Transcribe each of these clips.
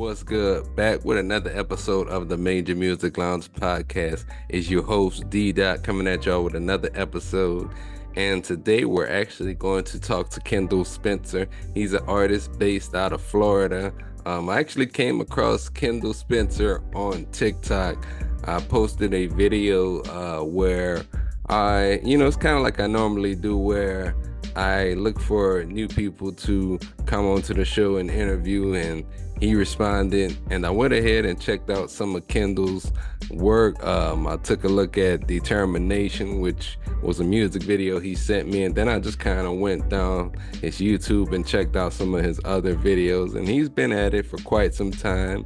What's good? Back with another episode of the Major Music Lounge podcast. Is your host D Dot coming at y'all with another episode. And today we're actually going to talk to Kendall Spencer. He's an artist based out of Florida. I actually came across Kendall Spencer on TikTok. I posted a video where it's kind of like I normally do, where I look for new people to come onto the show and interview, and he responded, and I went ahead and checked out some of Kendall's work. I took a look at Determination, which was a music video he sent me, and then I just kind of went down his YouTube and checked out some of his other videos, and he's been at it for quite some time.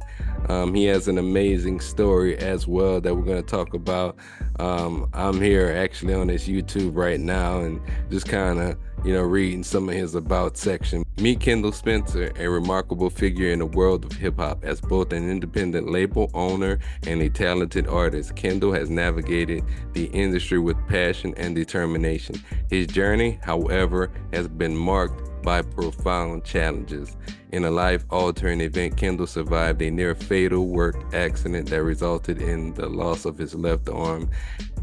He has an amazing story as well that we're going to talk about. I'm here actually on his YouTube right now and just kind of reading some of his about section. Meet Kendall Spencer, a remarkable figure in the world of hip hop. As both an independent label owner and a talented artist, Kendall has navigated the industry with passion and determination. His journey, however, has been marked by profound challenges. In a life-altering event, Kendall survived a near-fatal work accident that resulted in the loss of his left arm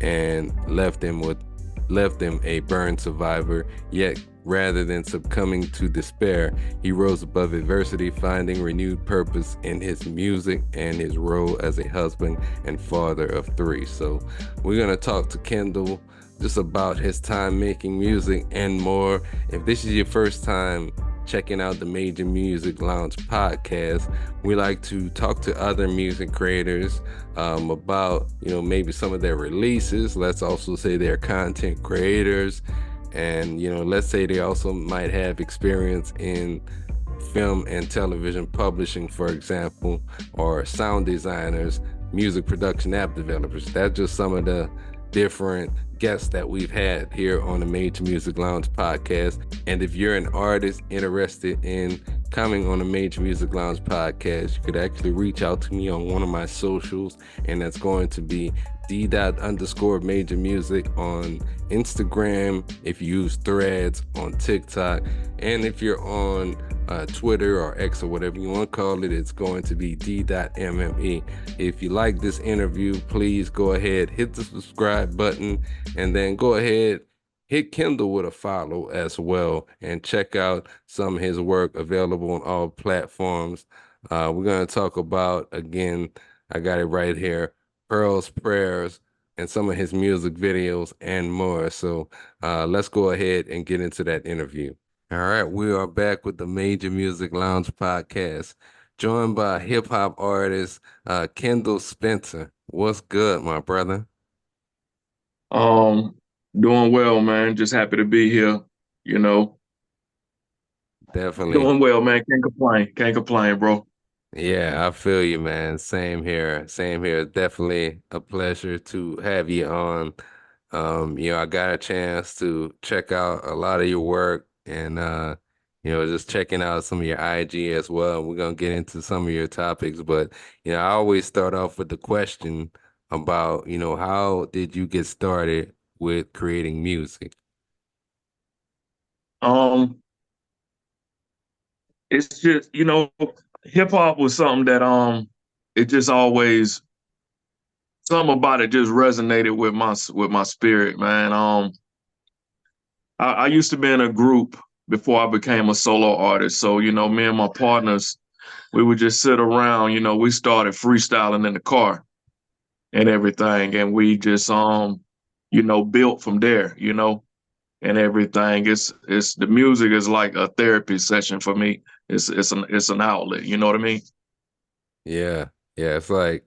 and left him a burned survivor. Yet, rather than succumbing to despair, he rose above adversity, finding renewed purpose in his music and his role as a husband and father of three. So we're going to talk to Kendall just about his time making music and more. If this is your first time checking out the Major Music Lounge podcast, we like to talk to other music creators about maybe some of their releases. Let's also say they're content creators, and let's say they also might have experience in film and television publishing, for example, or sound designers, music production app developers. That's just some of the different guests that we've had here on the Major Music Lounge podcast. And if you're an artist interested in coming on the Major Music Lounge podcast, you could actually reach out to me on one of my socials, and that's going to be D._Major Music on Instagram, if you use Threads, on TikTok, and if you're on Twitter or X or whatever you want to call it, it's going to be D.mme. If you like this interview, please go ahead, hit the subscribe button, and then go ahead, hit Kendall with a follow as well, and check out some of his work available on all platforms. We're going to talk about, again, I got it right here, Pearl's Prayers, and some of his music videos and more. So let's go ahead and get into that interview. All right, we are back with the Major Music Lounge podcast, joined by hip hop artist Kendall Spencer. What's good, my brother? Doing well, man. Just happy to be here. You know, Definitely. doing well, man. Can't complain. Can't complain, bro. Yeah, I feel you, man. Same here. Same here. Definitely a pleasure to have you on. I got a chance to check out a lot of your work, and just checking out some of your IG as well. We're gonna get into some of your topics, but I always start off with the question about, how did you get started with creating music? Um, it's just, hip hop was something that it just always something about it just resonated with my spirit, man. I used to be in a group before I became a solo artist. So, me and my partners, we would just sit around, we started freestyling in the car and everything. And we just built from there, and everything. It's the music is like a therapy session for me. It's an outlet, you know what I mean? Yeah, yeah. It's like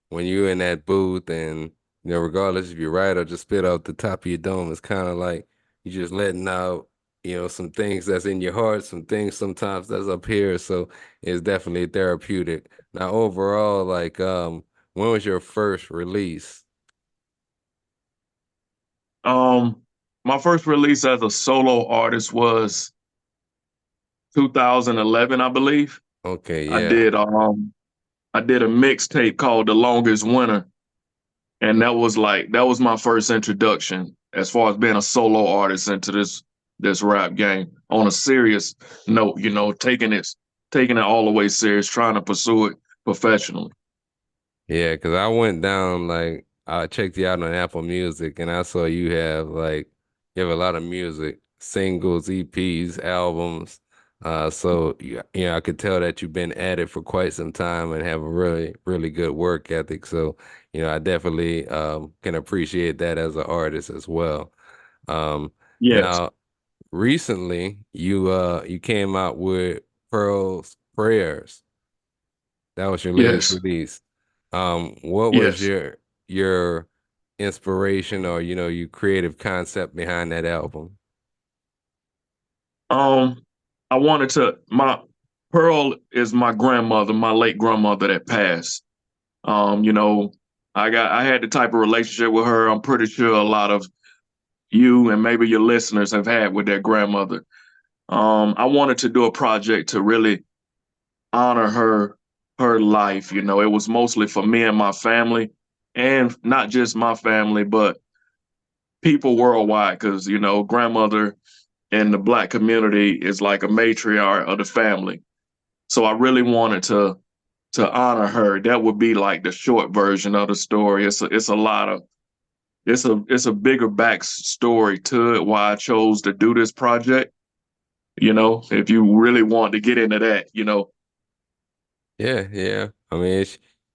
when you're in that booth, and regardless if you're right or just spit off the top of your dome, it's kind of like you're just letting out, some things that's in your heart, some things sometimes that's up here. So it's definitely therapeutic. Now, overall, like, when was your first release? Um, my first release as a solo artist was 2011, I believe. Okay, I yeah. did um I did a mixtape called The Longest Winter, and that was my first introduction as far as being a solo artist into this rap game on a serious note, taking it taking it all the way serious, trying to pursue it professionally. Yeah, because I went down like I checked you out on Apple Music and I saw you have a lot of music, singles, EPs, albums. So I could tell that you've been at it for quite some time and have a really, really good work ethic. So, I definitely can appreciate that as an artist as well. Um, Yes, Now recently you came out with Pearl's Prayers. That was your latest yes, release. What was yes. your inspiration or your creative concept behind that album? Um, I wanted to my Pearl is my grandmother, my late grandmother that passed. You know, I had the type of relationship with her I'm pretty sure a lot of you and maybe your listeners have had with their grandmother. I wanted to do a project to really honor her life. It was mostly for me and my family, and not just my family, but people worldwide, because grandmother in the Black community is like a matriarch of the family. So I really wanted to honor her. That would be like the short version of the story. It's a lot of it's a bigger backstory to it why I chose to do this project. If you really want to get into that. Yeah, yeah. I mean,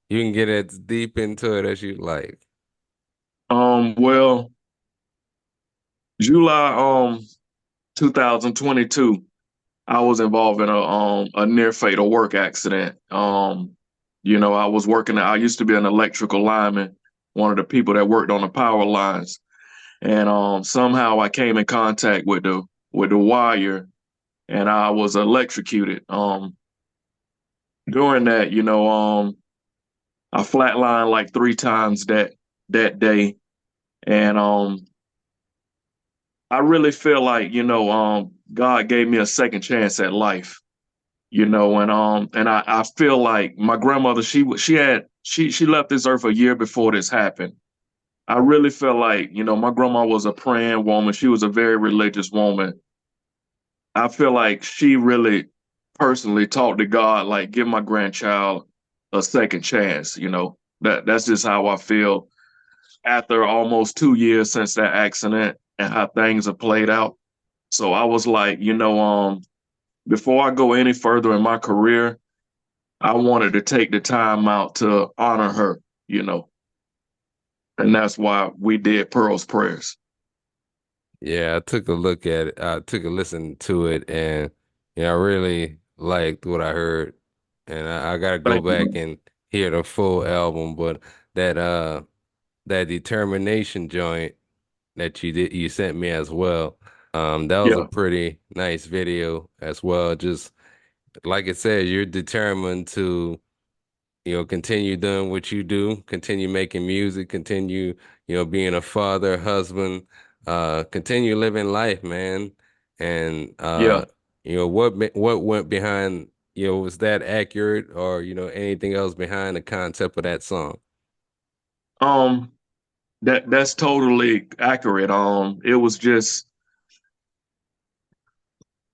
you can get as deep into it as you like. Well, July 2022, I was involved in a near fatal work accident. I was working. I used to be an electrical lineman, one of the people that worked on the power lines, and somehow I came in contact with the wire, and I was electrocuted. During that, I flatlined like 3 times that day, and I really feel like God gave me a second chance at life. And I feel like my grandmother, she left this earth a year before this happened. I really feel like my grandma was a praying woman. She was a very religious woman. I feel like she really personally talked to God, like give my grandchild a second chance. That's just how I feel after almost 2 years since that accident and how things have played out. So I was like, before I go any further in my career, I wanted to take the time out to honor her, you know, and that's why we did Pearl's Prayers. Yeah, I took a look at it. I took a listen to it, and I really liked what I heard. And I gotta go Thank you, back man. and hear the full album. But that uh that determination joint that you sent me as well. That was a Yeah, pretty nice video as well. Just like it says, you're determined to continue doing what you do, continue making music, continue, being a father, husband, continue living life, man. And yeah. what went behind, was that accurate or, anything else behind the concept of that song? Um, that's totally accurate. It was just,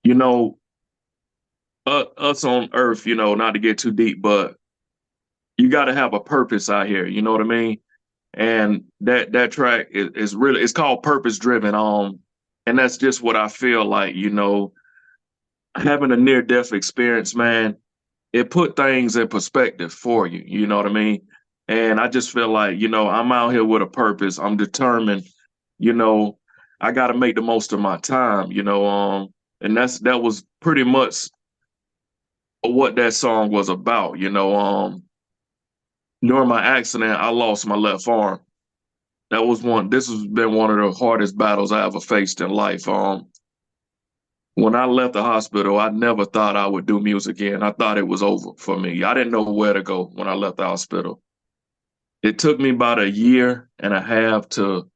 you know, us on Earth, not to get too deep, but you got to have a purpose out here. You know what I mean? And that track is really it's called Purpose Driven. And that's just what I feel like. Having a near death experience, man, it put things in perspective for you. You know what I mean? And I just feel like, I'm out here with a purpose. I'm determined, you know, I got to make the most of my time, and that was pretty much what that song was about. During my accident, I lost my left arm. This has been one of the hardest battles I ever faced in life. When I left the hospital, I never thought I would do music again. I thought it was over for me. I didn't know where to go when I left the hospital. It took me about a year and a half to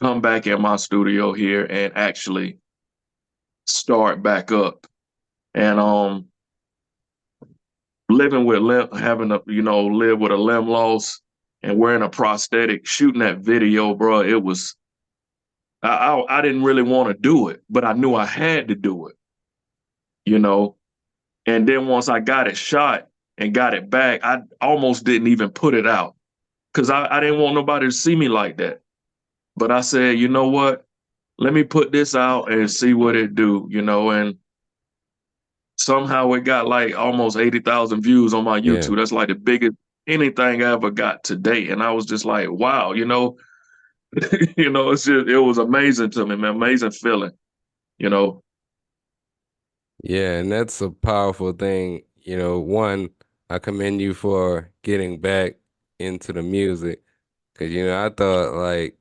come back in my studio here and actually start back up. And living with having to, live with a limb loss and wearing a prosthetic, shooting that video, bro, it was I didn't really want to do it, but I knew I had to do it, you know. And then once I got it shot and got it back, I almost didn't even put it out because I didn't want nobody to see me like that. But I said, you know what? Let me put this out and see what it do, and somehow it got like almost 80,000 views on my Yeah. YouTube. That's like the biggest anything I ever got to date. And I was just like, wow, it was amazing to me, man, amazing feeling, you know. Yeah, and that's a powerful thing. One, I commend you for getting back into the music. Cause I thought like,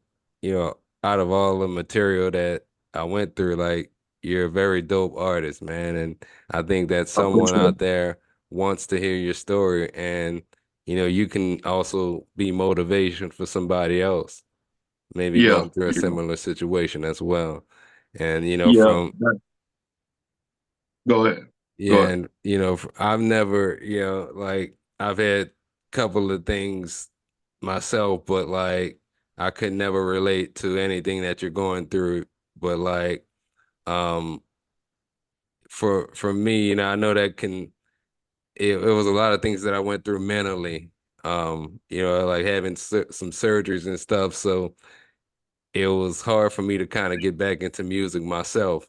out of all the material that I went through, like you're a very dope artist, man. And I think that I someone appreciate it. out there wants to hear your story and you can also be motivation for somebody else, maybe Yeah, going through a yeah, similar situation as well. And yeah. from Go ahead. Go yeah, ahead. and I've never, like I've had a couple of things myself, but like I could never relate to anything that you're going through. But like, um, for me, I know that it was a lot of things that I went through mentally. Like having some surgeries and stuff, so it was hard for me to kind of get back into music myself.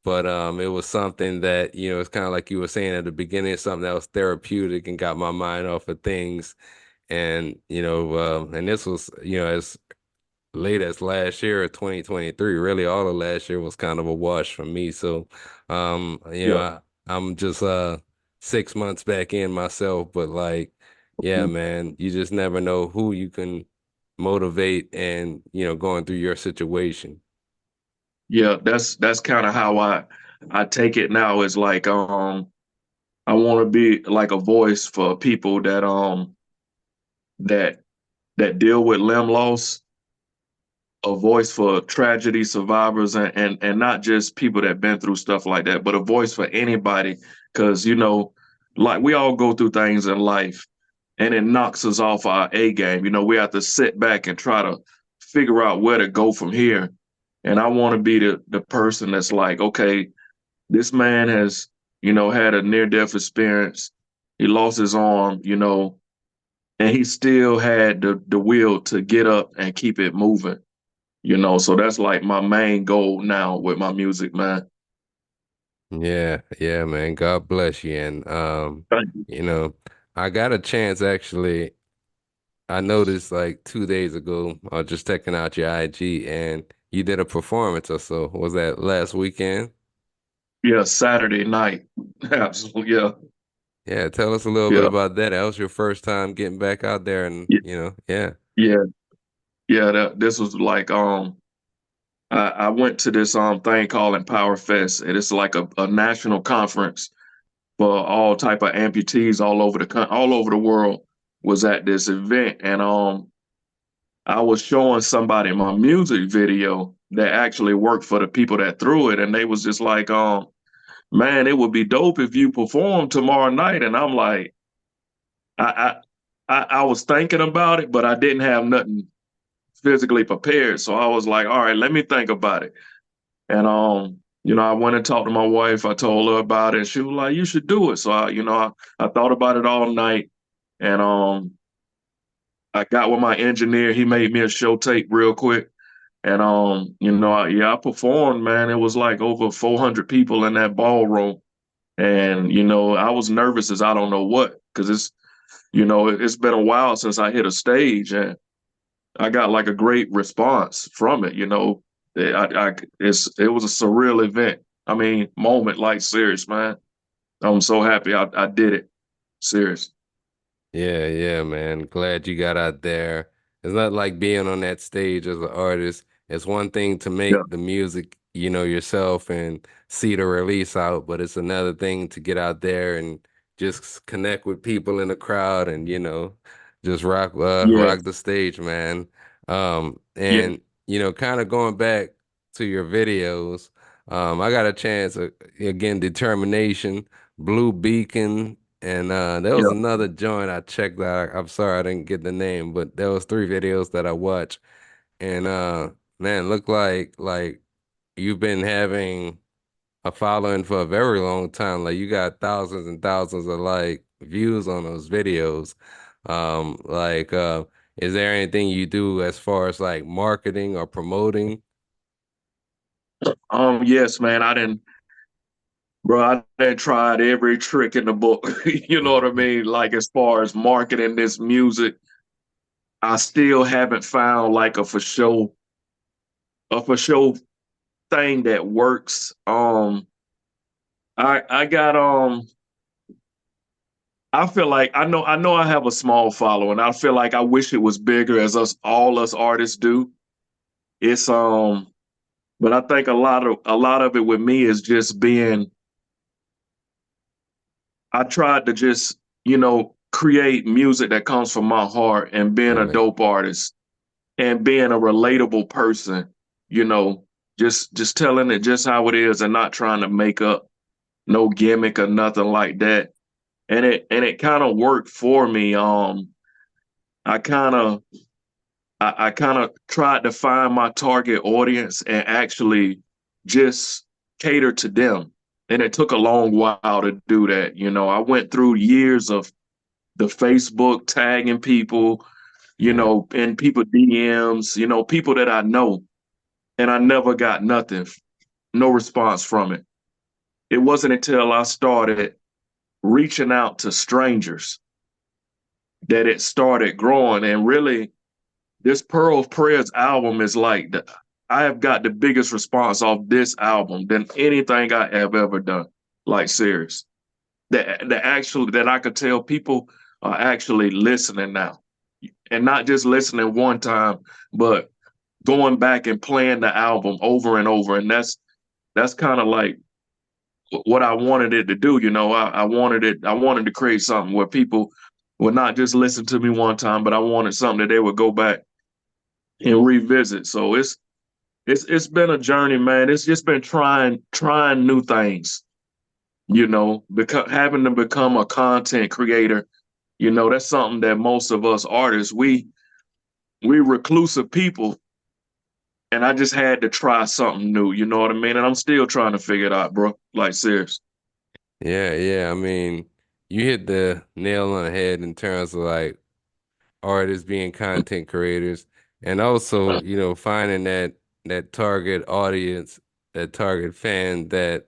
But it was something that, it's kind of like you were saying at the beginning, something that was therapeutic and got my mind off of things. And, and this was, as late as last year, 2023, really all of last year was kind of a wash for me. So, Yeah. I'm just 6 months back in myself, but like, yeah, man, you just never know who you can motivate and, going through your situation. Yeah, that's kind of how I take it now. Is like I want to be like a voice for people that that deal with limb loss, a voice for tragedy survivors, and not just people that been through stuff like that, but a voice for anybody. Because like we all go through things in life, and it knocks us off our A game. We have to sit back and try to figure out where to go from here. And I want to be the person that's like, okay, this man has, had a near death experience. He lost his arm, and he still had the will to get up and keep it moving. So that's like my main goal now with my music, man. Yeah, yeah, man. God bless you. And Thank you. you know, I got a chance actually. I noticed like 2 days ago, I was just checking out your IG and you did a performance or so. Was that last weekend? Yeah, Saturday night. Absolutely. Yeah. Yeah, tell us a little bit Yeah. about that. That was your first time getting back out there and Yeah. yeah. Yeah. Yeah. This was like I went to this thing called Empower Fest, and it's like a national conference for all type of amputees all over the world was at this event. And I was showing somebody my music video that actually worked for the people that threw it, and they was just like, man, it would be dope if you perform tomorrow night. And I'm like, I I was thinking about it, but I didn't have nothing physically prepared. So I was like, all right, let me think about it. And I went and talked to my wife. I told her about it, and she was like, you should do it. So I thought about it all night, and I got with my engineer. He made me a show tape real quick. And I performed, man. It was like over 400 people in that ballroom. And I was nervous as I don't know what, because it's been a while since I hit a stage, and I got like a great response from it. It was a surreal event. I mean, moment, like serious, man. I'm so happy I did it. Serious. Yeah, yeah, man. Glad you got out there. It's not like being on that stage as an artist. It's one thing to Yeah. make the music, yourself and see the release out, but it's another thing to get out there and just connect with people in the crowd and, just Yeah. rock the stage, man. Yeah. And kind of going back to your videos, I got a chance again, Determination, Blue Beacon. And there was Yeah. another joint I checked out. I'm sorry I didn't get the name, but there was three videos that I watched. And man, looked like you've been having a following for a very long time. Like you got thousands and thousands of like views on those videos. Like is there anything you do as far as like marketing or promoting? Yes, man, I didn't tried every trick in the book. You know what I mean? Like as far as marketing this music, I still haven't found like a for show thing that works. I got I feel like I know I have a small following. I feel like I wish it was bigger as us artists do. It's but I think a lot of it with me is just being I tried to just, create music that comes from my heart and being a Right. dope artist and being a relatable person, you know, just telling it just how it is and not trying to make up no gimmick or nothing like that. And it kind of worked for me. I kind of I kind of tried to find my target audience and actually just cater to them. And it took a long while to do that. I went through years of the Facebook tagging people, Right. and people DMs, people that I know, and I never got nothing, no response from it. It wasn't until I started reaching out to strangers that it started growing. And really, this Pearl of Prayers album is like I have got the biggest response off this album than anything I have ever done. Like serious. That I could tell people are actually listening now. And not just listening one time, but going back and playing the album over and over. And that's kind of like what I wanted it to do. I wanted to create something where people would not just listen to me one time, but I wanted something that they would go back and revisit. So it's been a journey, man. It's just been trying new things, having to become a content creator. That's something that most of us artists, we reclusive people, and I just had to try something new, you know what I mean? And I'm still trying to figure it out, bro. Like serious. Yeah, yeah. I mean, you hit the nail on the head in terms of like artists being content creators and also, finding that target audience, that target fan that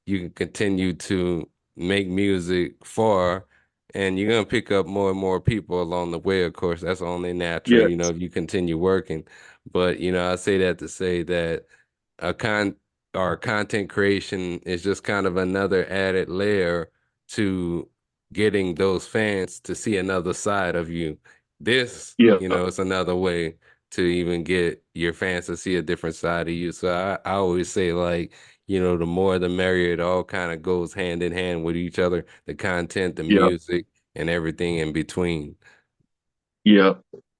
you can continue to make music for, and you're gonna pick up more and more people along the way, of course. That's only natural, Yeah, if you continue working. But, I say that to say that a con or content creation is just kind of another added layer to getting those fans to see another side of you. This, yeah, it's another way to even get your fans to see a different side of you. So I always say like, the more the merrier. It all kind of goes hand in hand with each other, the content, the yeah, music, and everything in between. yeah.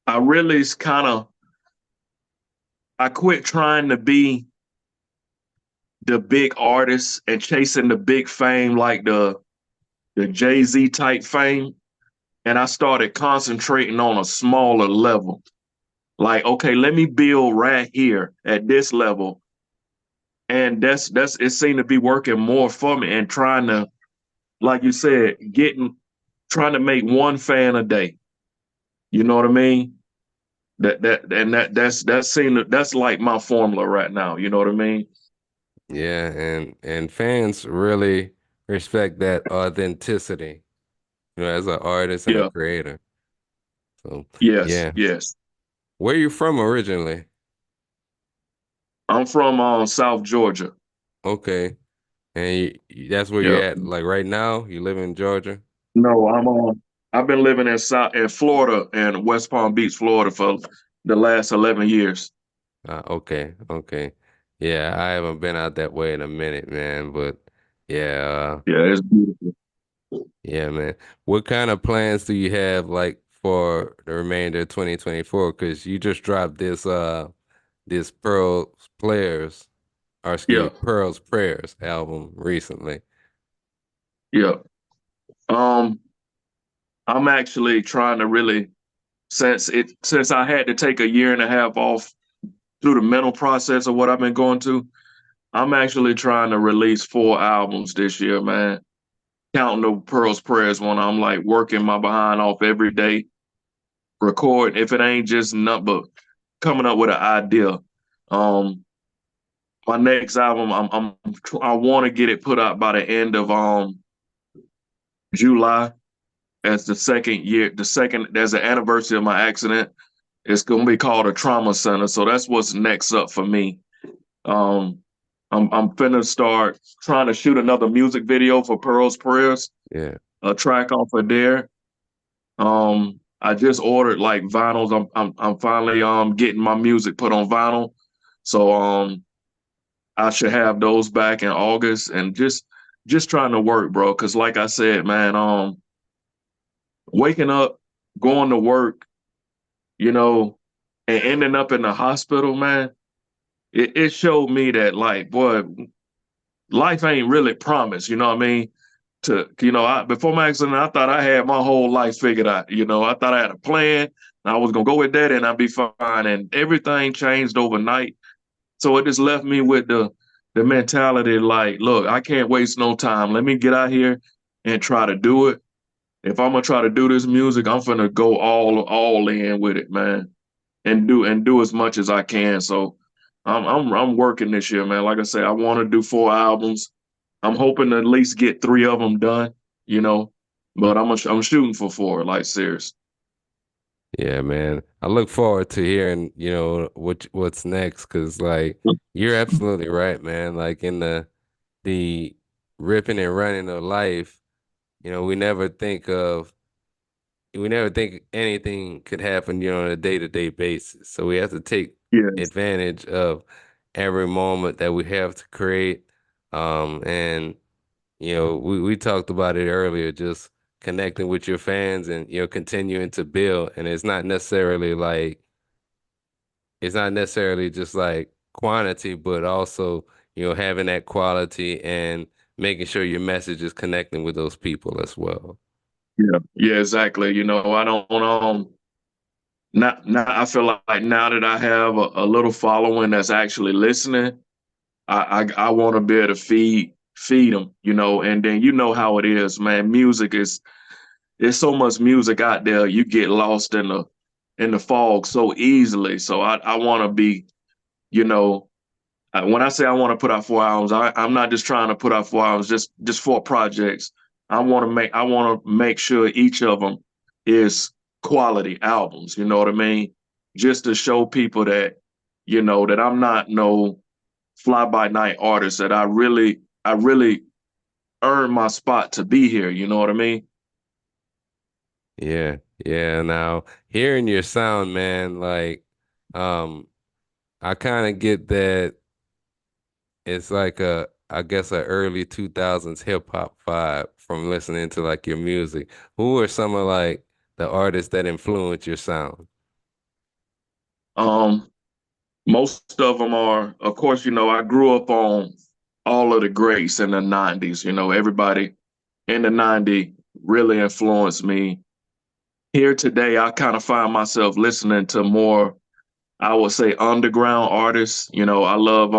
I really kind of I quit trying to be the big artist and chasing the big fame like the Jay-Z type fame. And I started concentrating on a smaller level. Like, okay, let me build right here at this level. And that's it seemed to be working more for me and trying to, like you said, trying to make one fan a day. You know what I mean? That's like my formula right now. You know what I mean? Yeah, and fans really respect that authenticity, as an artist and a Yeah. creator. So, Yes. yeah. Yes. Where you from originally? I'm from South Georgia. Okay. And that's where you're Yeah. at like right now? You live in Georgia? No, I've been living in Florida and West Palm Beach, Florida for the last 11 years. Okay, okay. Yeah, I haven't been out that way in a minute, man, but yeah, Yeah, it's beautiful. yeah, man. What kind of plans do you have like for the remainder of 2024? Because you just dropped this Yeah. Pearl's Prayers album recently. Yeah. Um, I'm actually trying to really since I had to take a year and a half off through the mental process of what I've been going to, I'm actually trying to release 4 albums this year, man. Counting the Pearl's Prayers one, I'm like working my behind off every day, record. If it ain't just nothing but coming up with an idea. Um, my next album, I want to get it put out by the end of July. As the second year, the second there's an anniversary of my accident. It's gonna be called a trauma center. So that's what's next up for me. Um, I'm finna start trying to shoot another music video for Pearl's Prayers, Yeah. a track off of there. I just ordered like vinyls. I'm finally getting my music put on vinyl. So I should have those back in August and just trying to work, bro. Cause like I said, man, waking up, going to work, you know, and ending up in the hospital, man, it showed me that like, boy, life ain't really promised, you know what I mean? Before my accident, I thought I had my whole life figured out. I thought I had a plan. And I was gonna go with that, and I'd be fine. And everything changed overnight. So it just left me with the mentality like, look, I can't waste no time. Let me get out here and try to do it. If I'm gonna try to do this music, I'm gonna go all in with it, man, and do as much as I can. So I'm working this year, man. Like I said, I want to do 4 albums. I'm hoping to at least get 3 of them done, you know. But I'm shooting for 4, like serious. Yeah, man. I look forward to hearing, what's next, because like you're absolutely right, man. Like in the ripping and running of life, we never think anything could happen, on a day-to-day basis. So we have to take Yes, advantage of every moment that we have to create. And we talked about it earlier, just connecting with your fans and continuing to build. And it's not necessarily just like quantity, but also having that quality and making sure your message is connecting with those people as well. yeah, yeah, exactly. I don't not now. I feel like now that I have a little following that's actually listening, I want to be able to feed them, and then you know how it is, man. Music is there's so much music out there, you get lost in the fog so easily. So I want to be, you know, when I say I want to put out 4 albums, I'm not just trying to put out 4 albums, just 4 projects. I want to make sure each of them is quality albums. You know what I mean? Just to show people that, that I'm not no fly by night artist. That I really earned my spot to be here. You know what I mean? Yeah, yeah. Now, hearing your sound, man, like, um, I kind of get that it's like I guess, a early 2000s hip hop vibe from listening to like your music. Who are some of like the artists that influence your sound? Um, Most of them are, of course, I grew up on all of the greats in the 90s. Everybody in the 90s really influenced me. Here today, I kind of find myself listening to more, I would say, underground artists. I love,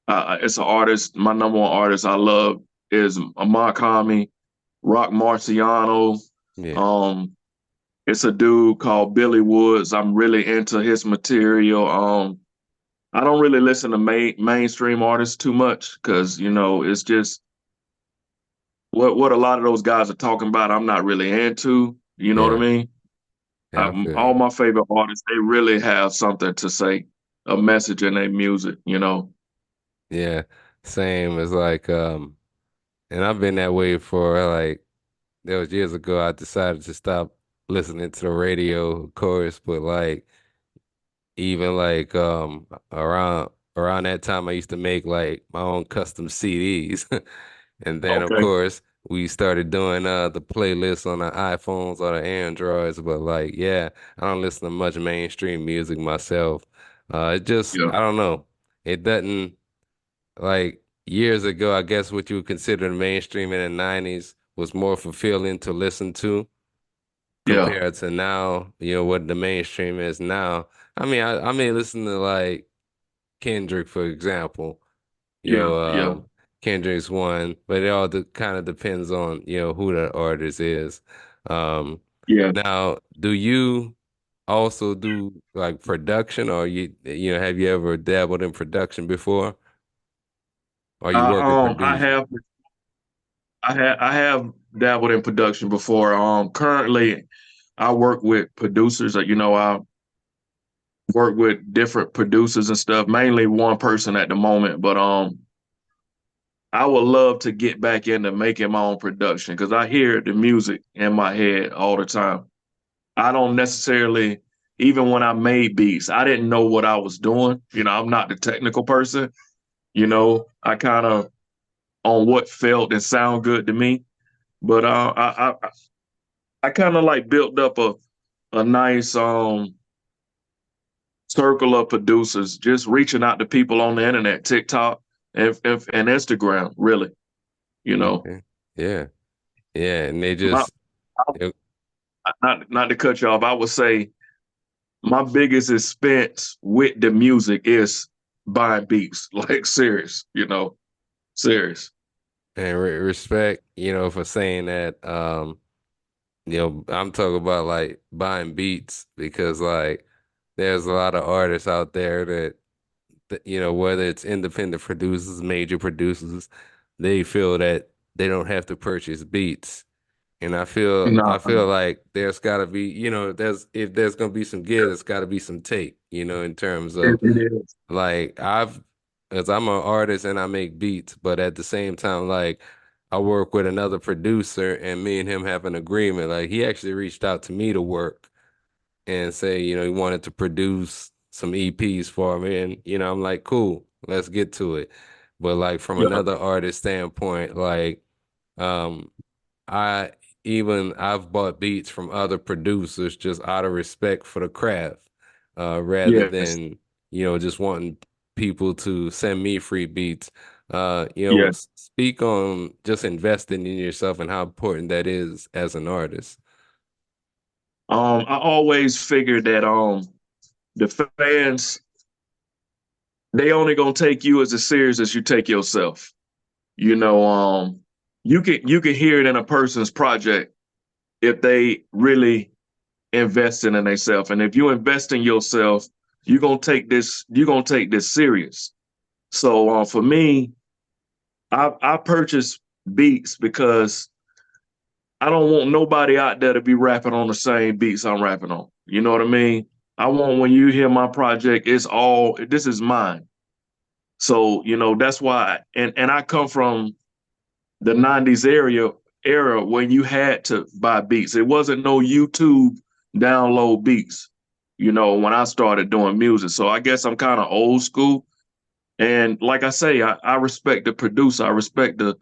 it's an artist, my number one artist I love is Mark Hami, Rock Marciano. Yeah, Um, it's a dude called Billy Woods. I'm really into his material. I don't really listen to mainstream artists too much because it's just what a lot of those guys are talking about. I'm not really into. You know what I yeah, mean? yeah, I feel All you. my favorite artists, they really have something to say, a message in their music. Yeah, same as like and I've been that way for like there was years ago I decided to stop listening to the radio, of course, but like even like around that time I used to make like my own custom CDs. And then of Okay. course we started doing the playlists on the iPhones or the Androids, but like yeah, I don't listen to much mainstream music myself. It just Yeah. I don't know. It doesn't like years ago, I guess what you would consider mainstream in the 90s was more fulfilling to listen to Yeah. compared to now, what the mainstream is now. I mean, I may listen to like Kendrick, for example. You Yeah, know, yeah, Kendrick's one, but it all kind of depends on, who the artist is. Um, yeah. Now, do you also do like production, or have you ever dabbled in production before? Or you work with I producers? have I have dabbled in production before. Currently I work with producers. I work with different producers and stuff. Mainly one person at the moment, but I would love to get back into making my own production because I hear the music in my head all the time. I don't necessarily, even when I made beats, I didn't know what I was doing. I'm not the technical person. I kind of on what felt and sound good to me. But I kind of like built up a nice circle of producers, just reaching out to people on the internet, TikTok and Instagram, really. You know, Okay. Yeah. Yeah. And they my, just, it- not to cut you off, I would say my biggest expense with the music is buying beats. Like serious, serious. and respect, for saying that. I'm talking about like buying beats because like there's a lot of artists out there that whether it's independent producers, major producers, they feel that they don't have to purchase beats. And I feel Nah, I feel like there's gotta be, if there's gonna be some give, there's gotta be some take, in terms of it is. like as I'm an artist and I make beats, but at the same time, like I work with another producer and me and him have an agreement. Like he actually reached out to me to work and say, he wanted to produce some EPs for me. And, I'm like, cool, let's get to it. But like from Yeah, another artist standpoint, like um I I've bought beats from other producers just out of respect for the craft, rather yes, than, just wanting people to send me free beats. yes. Speak on just investing in yourself and how important that is as an artist. I always figured that the fans they only gonna take you as serious as you take yourself. You know, you can hear it in a person's project if they really investing in themselves. And if you invest in yourself, you're gonna take this serious. So for me, I purchase beats because I don't want nobody out there to be rapping on the same beats I'm rapping on. You know what I mean? I want when you hear my project, it's all this is mine. So, that's why and I come from the 90s era when you had to buy beats. It wasn't no YouTube download beats, when I started doing music. So I guess I'm kind of old school. And like I say, I respect the producer. I respect the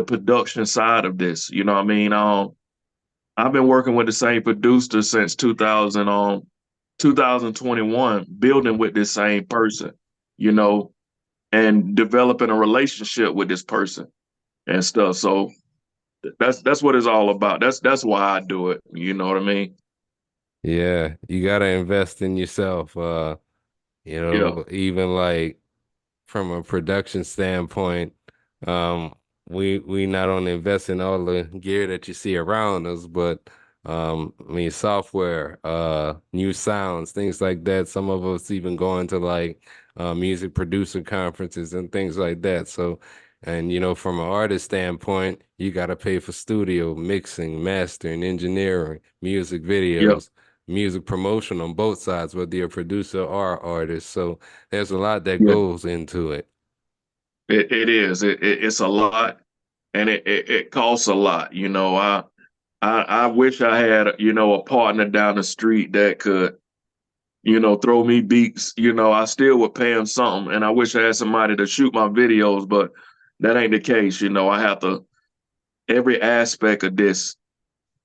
production side of this. You know what I mean? I've been working with the same producer since 2021, building with this same person, you know, and developing a relationship with this person and stuff. So that's what it's all about. That's why I do it. You know what I mean? Yeah, you gotta invest in yourself. Yeah, Even like from a production standpoint, um, we not only invest in all the gear that you see around us, but I mean software, new sounds, things like that. Some of us even going to like music producer conferences and things like that. So, and from an artist standpoint, you got to pay for studio, mixing, mastering, engineering, music yeah, videos, music promotion on both sides, whether you're a producer or artist. So there's a lot that yeah. goes into it. It is. It's a lot, and it costs a lot. I wish I had a partner down the street that could throw me beats. I still would pay him something, and I wish I had somebody to shoot my videos, but that ain't the case. I have to. Every aspect of this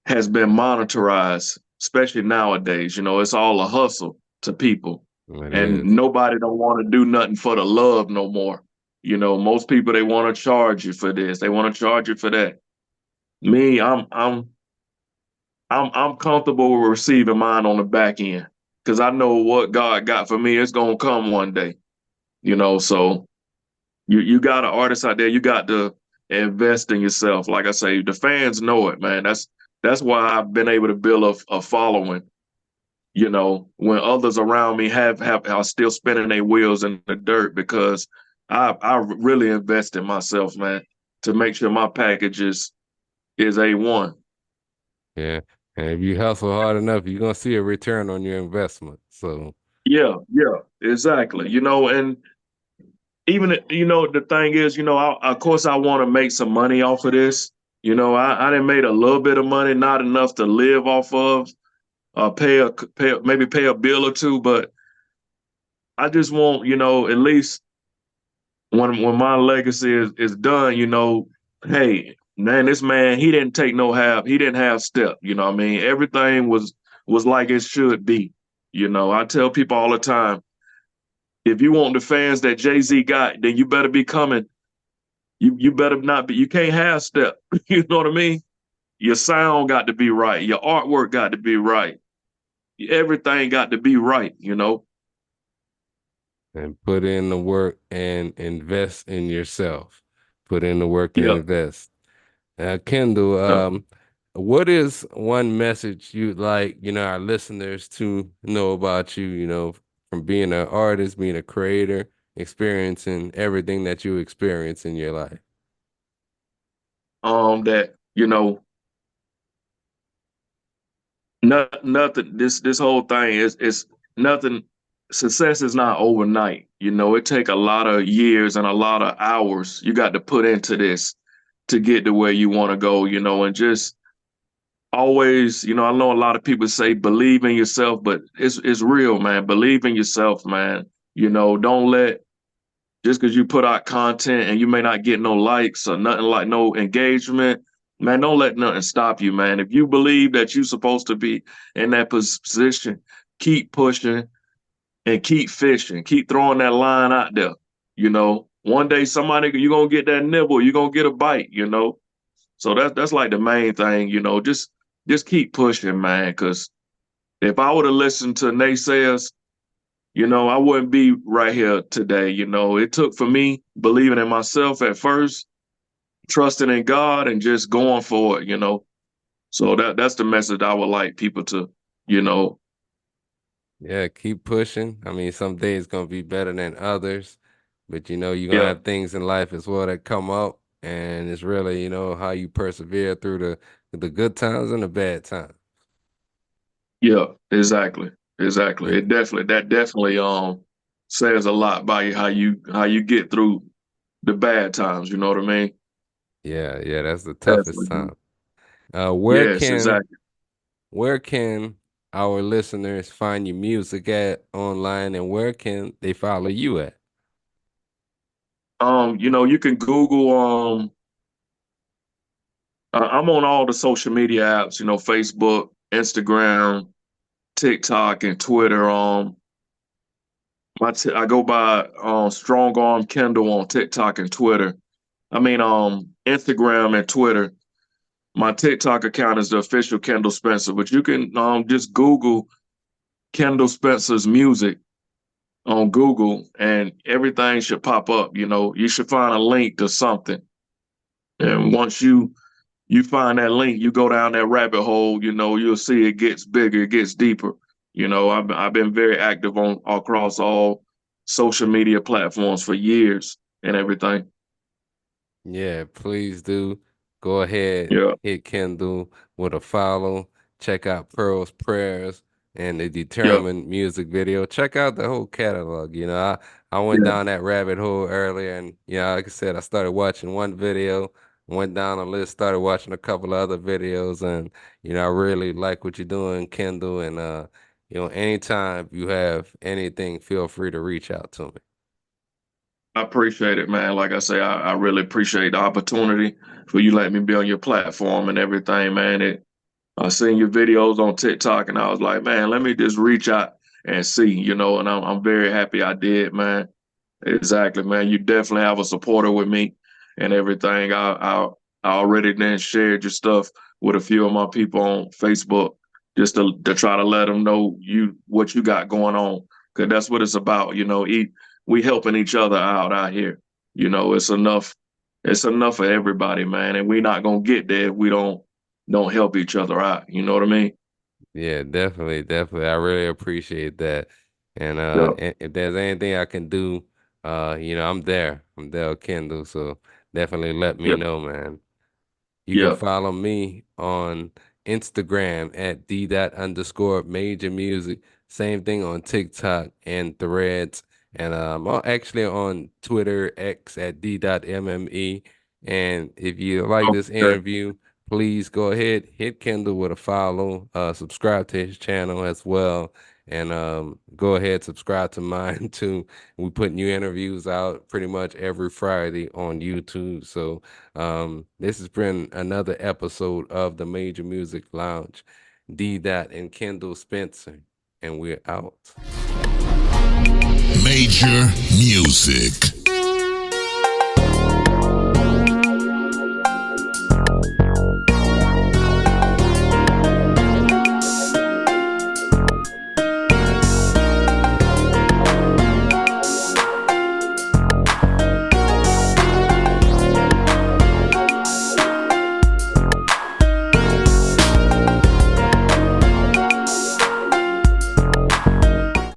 has been monitorized, especially nowadays. It's all a hustle to people, It and is. nobody don't want to do nothing for the love no more. Most people they want to charge you for this, they want to charge you for that. Me, I'm comfortable with receiving mine on the back end because I know what God got for me. It's gonna come one day. So you got an artist out there, you got to invest in yourself. Like I say, the fans know it, man. That's why I've been able to build a following. When others around me have are still spinning their wheels in the dirt because I really invest in myself, man, to make sure my package is A1. Yeah. And if you hustle hard enough, you're gonna see a return on your investment. So Yeah, yeah, exactly. And even the thing is, of course I want to make some money off of this. I done made a little bit of money, not enough to live off of, maybe pay a bill or two, but I just want, at least when my legacy is done, hey, man, this man, he didn't take no half, he didn't have step, you know what I mean? Everything was like it should be. I tell people all the time, if you want the fans that Jay-Z got, then you better be coming. You better not be, you can't have step. You know what I mean? Your sound got to be right, your artwork got to be right, everything got to be right. and put in the work and invest in yourself. Put in the work and Yeah. invest. Kendall, Yeah. what is one message you'd like, our listeners to know about you, from being an artist, being a creator, experiencing everything that you experience in your life? That, nothing. This whole thing is nothing. Success is not overnight. It take a lot of years and a lot of hours you got to put into this to get to where you want to go. And just always, I know a lot of people say believe in yourself, but it's real, man. Believe in yourself, man. Don't let just because you put out content and you may not get no likes or nothing like no engagement, man, don't let nothing stop you, man. If you believe that you're supposed to be in that position, keep pushing and keep fishing, keep throwing that line out there. One day somebody you're gonna get that nibble, you're gonna get a bite. So that's like the main thing, just keep pushing, man. Cause if I would have listened to naysayers, I wouldn't be right here today. It took for me believing in myself at first, trusting in God, and just going for it. So that's the message I would like people to, you know, Yeah, keep pushing. I mean, some days gonna be better than others, but you're gonna yeah, have things in life as well that come up, and it's really, how you persevere through the good times and the bad times. yeah, exactly, exactly. Yeah, That definitely says a lot by how you get through the bad times. You know what I mean? yeah, yeah. That's the toughest Definitely. time. Uh, where Yes, can exactly. where can our listeners find your music at online, and where can they follow you at? You can Google. I'm on all the social media apps. Facebook, Instagram, TikTok, and Twitter. I go by Strong Arm Kendall on TikTok and Twitter. I mean, Instagram and Twitter. My TikTok account is the official Kendall Spencer, but you can just Google Kendall Spencer's music on Google, and everything should pop up. You should find a link to something, and once you find that link, you go down that rabbit hole. You'll see it gets bigger, it gets deeper. I've been very active on across all social media platforms for years and everything. Yeah, please do go ahead, Yeah, hit Kendall with a follow. Check out Pearl's Prayers and the yeah, Determined music video. Check out the whole catalog. I went yeah. down that rabbit hole earlier, and like I said, I started watching one video, went down a list, started watching a couple of other videos, and I really like what you're doing, Kendall. And anytime you have anything, feel free to reach out to me. I appreciate it, man. Like I say, I really appreciate the opportunity for you letting me be on your platform and everything, man. I seen your videos on TikTok and I was like, man, let me just reach out and see, and I'm very happy I did, man. Exactly, man. You definitely have a supporter with me and everything. I already then shared your stuff with a few of my people on Facebook just to try to let them know what you got going on. Cause that's what it's about. we helping each other out here. You know, it's enough for everybody, man. And we're not gonna get there if we don't help each other out. You know what I mean? Yeah, definitely, definitely. I really appreciate that. And Yeah, if there's anything I can do, I'm there. I'm there, Kendall. So definitely let me yeah, know, man. You can yeah. follow me on Instagram at d._major music. Same thing on TikTok and Threads. And I'm actually on Twitter X at d.mme. And if you like this Okay. interview, please go ahead, hit Kendall with a follow, subscribe to his channel as well. And go ahead, subscribe to mine too. We put new interviews out pretty much every Friday on YouTube. So this has been another episode of the Major Music Lounge. D. Dot and Kendall Spencer, and we're out. Major Music.